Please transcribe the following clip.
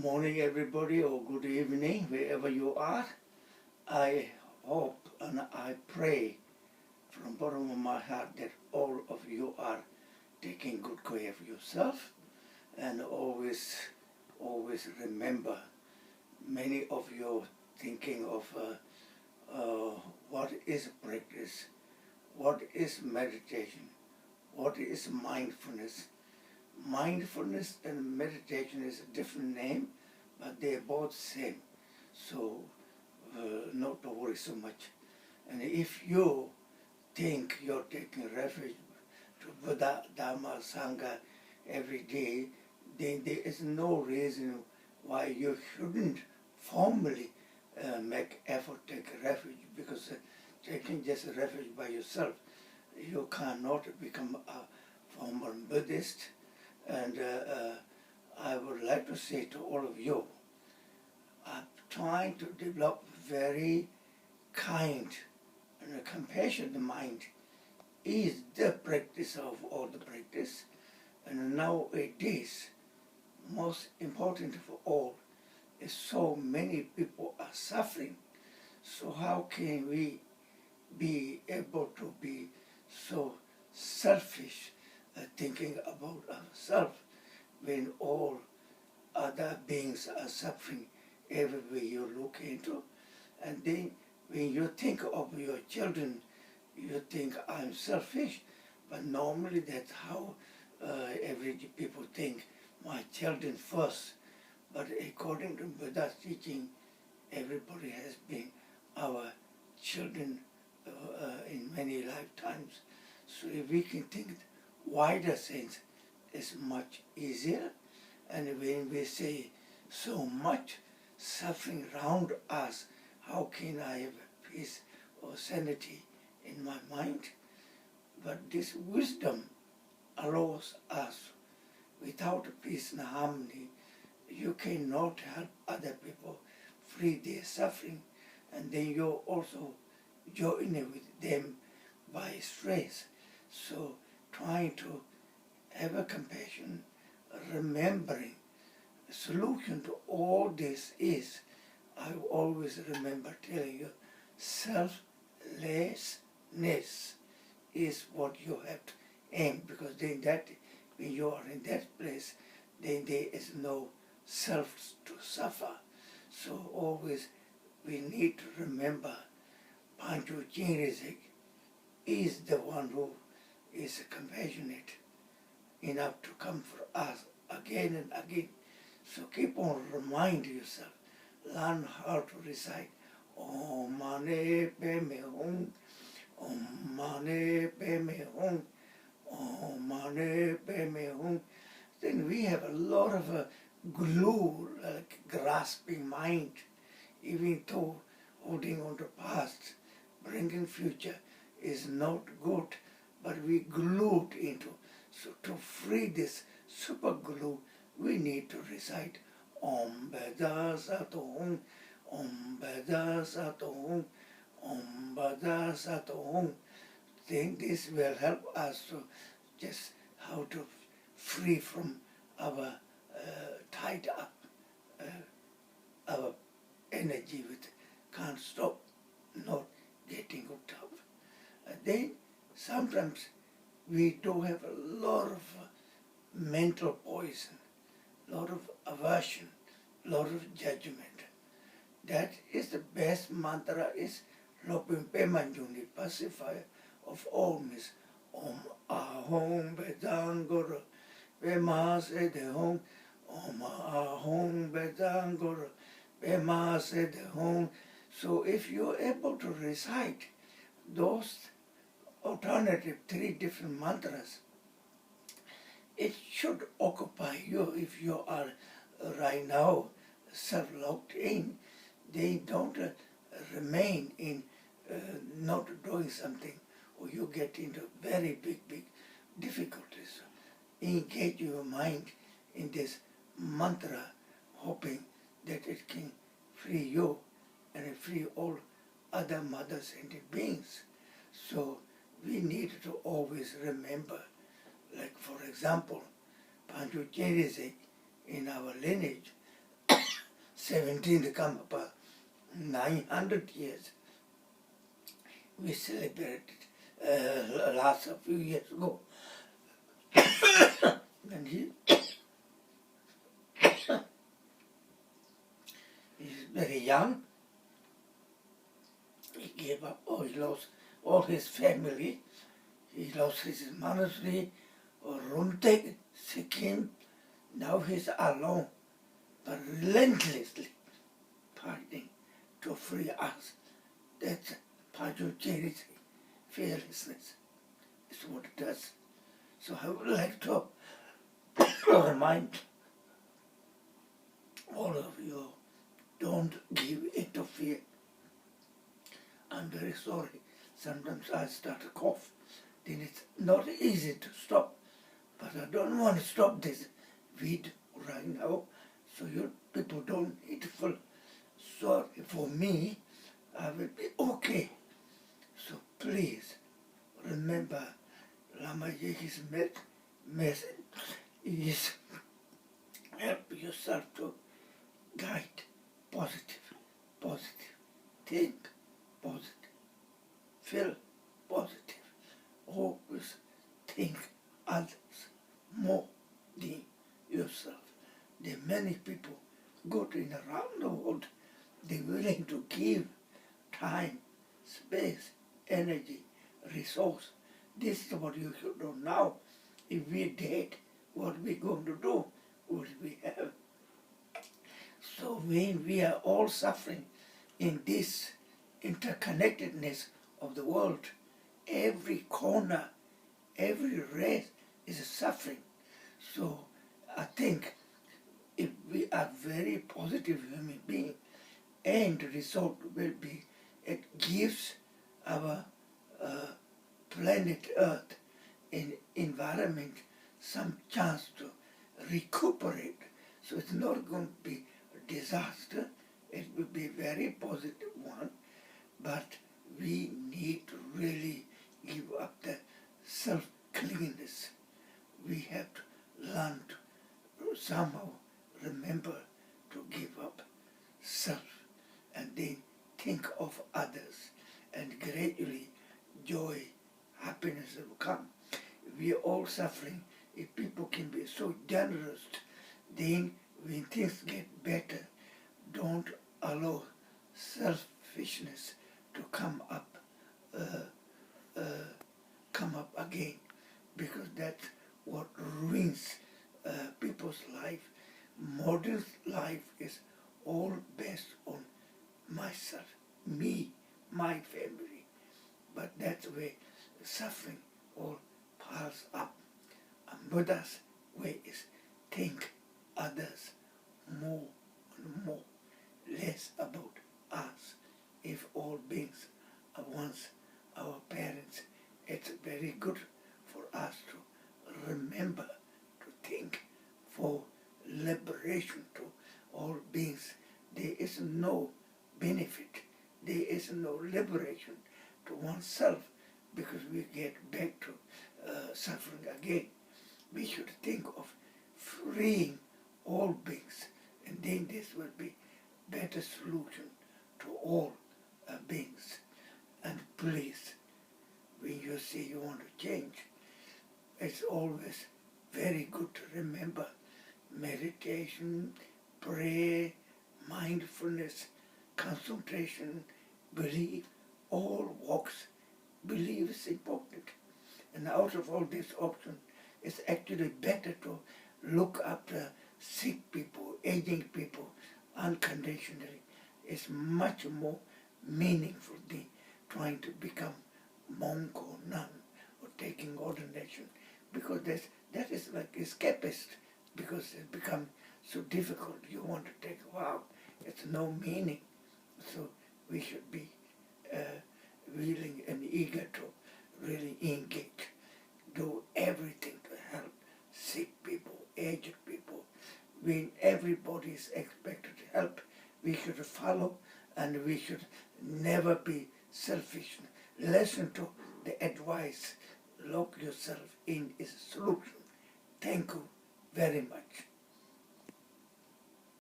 morning, everybody, or good evening, wherever you are. I hope and I pray from the bottom of my heart that all of you are taking good care of yourself and always remember, many of you thinking of what is practice, what is meditation, what is mindfulness. Mindfulness and meditation is a different name, but they're both same. So not to worry so much. And if you think you're taking refuge to Buddha, Dharma, Sangha every day, then there is no reason why you shouldn't formally make effort to take refuge, because taking just refuge by yourself, you cannot become a formal Buddhist. And I would like to say to all of you, I'm trying to develop very kind and a compassionate mind is the practice of all the practice. And nowadays, most important for all is so many people are suffering. So how can we be able to be so selfish thinking about ourselves when all other beings are suffering everywhere you look into? And then when you think of your children, you think I'm selfish, but normally that's how average people think, my children first. But according to Buddha's teaching, everybody has been our children in many lifetimes. So if we can think wider sense, it's much easier. And when we say so much suffering around us, how can I have peace or sanity in my mind? But this wisdom allows us, without peace and harmony, you cannot help other people free their suffering, and then you also join with them by stress. So trying to have a compassion, remembering the solution to all this is, I always remember telling you, selflessness is what you have to aim, because then that, when you are in that place, then there is no self to suffer. So always we need to remember Pancho Chinrizig is the one who is compassionate enough to come for us again and again. So keep on reminding yourself, learn how to recite Om Mane Padme Hum, Om Mane Padme Hum, Om Mane Padme Hum. Then we have a lot of glue, like grasping mind, even though holding on to past, bringing future is not good, but we glued into. So to free this super glue, we need to recite Om Beda Sato Hum, Om Beda Sato Hum, Om Beda Sato Hum. Then this will help us to just how to free from our tied up our energy with can't stop, not getting hooked up. Then sometimes we do have a lot of mental poison, a lot of aversion, a lot of judgment. That is the best mantra, is Lopin Pemanjuni, pacifier of all means Om Ahom Vedangura Pema Se De Hom, Om Ahom Vedangura Pema Se De Hom. So if you're able to recite those alternative 3 different mantras, it should occupy you. If you are right now self-locked in, they don't remain in not doing something, or you get into very big difficulties. Engage your mind in this mantra, hoping that it can free you and free all other mothers and beings. So we need to always remember, like for example, Pancho Chinrizig in our lineage, 17th come up 900 years. We celebrated last a few years ago. And he's very young. He gave up, he lost all his family. He lost his monastery, Rumtek, Sikkim. Now he's alone, but relentlessly fighting to free us. That's Paju charity, fearlessness is what it does. So I would like to remind all of you, don't give into fear. I'm very sorry. Sometimes I start to cough. Then it's not easy to stop. But I don't want to stop this video right now, so you people don't need to feel sorry for me. I will be okay. So please remember, Lama Yeshe's message is help yourself to guide positive, think positive, feel positive, always think others more than yourself. There are many people good in around the world, they're willing to give time, space, energy, resource. This is what you should do now. If we're dead, what are we going to do? What do we have? So when we are all suffering in this interconnectedness of the world, every corner, every race is suffering. So I think if we are very positive human beings, and the result will be, it gives our planet Earth and environment some chance to recuperate. So it's not going to be a disaster, it will be a very positive one, but we need to really give up the self-cleanness. We have to learn to somehow remember to give up self and then think of others, and gradually joy, happiness will come. We are all suffering. If people can be so generous, then when things get better, don't allow selfishness to come up again, because that's what ruins people's life. Modern life is all based on myself, me, my family. But that's where suffering all piles up. And Buddha's way is think others more and more, less about us. If all beings are once our parents, it's very good for us to remember to think for liberation to all beings. There is no benefit, there is no liberation to oneself, because we get back to suffering again. We should think of freeing all beings, and then this will be better solution to all beings. And please, when you say you want to change, it's always very good to remember meditation, prayer, mindfulness, concentration, belief, all works. Belief is important. And out of all these options, it's actually better to look after sick people, aging people, unconditionally. It's much more meaningful than trying to become monk or nun or taking ordination, because that is like escapist, because it becomes so difficult. You want to take a vow, it's no meaning. So we should be willing and eager to really engage, do everything to help sick people, aged people. When everybody is expected to help, we should follow, and we should never be selfish. Listen to the advice. Lock yourself in is a solution. Thank you very much.